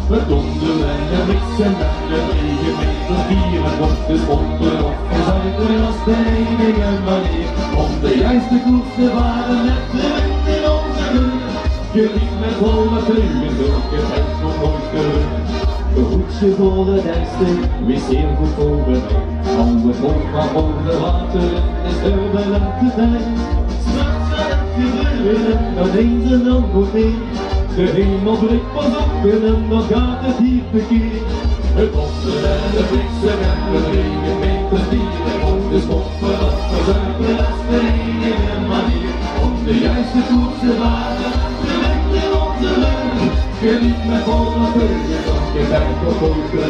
Met donderen en bliksem en de regenmeters vieren wordt de spotten op en zuiver als de enige manier om de juiste koers te varen met de wind in onze rug. Gericht met volle teugen door het veld nog nooit terug. Een hoedje voor het eerste, wees heel goed voorbereid. Hou het hoofd maar boven water in de turbulente tijd. Straks gaat het gebeuren, dan eens en dan goed meer. De hemel breekt pas op en dan gaat het hier tekeer. Het bossen en de bliksem en de regenmeters dieren op de schoppen af verzuipen als de enige manier om de juiste koers te varen. De wind in onze rug, geniet met volle teugen, want je bent toch ook de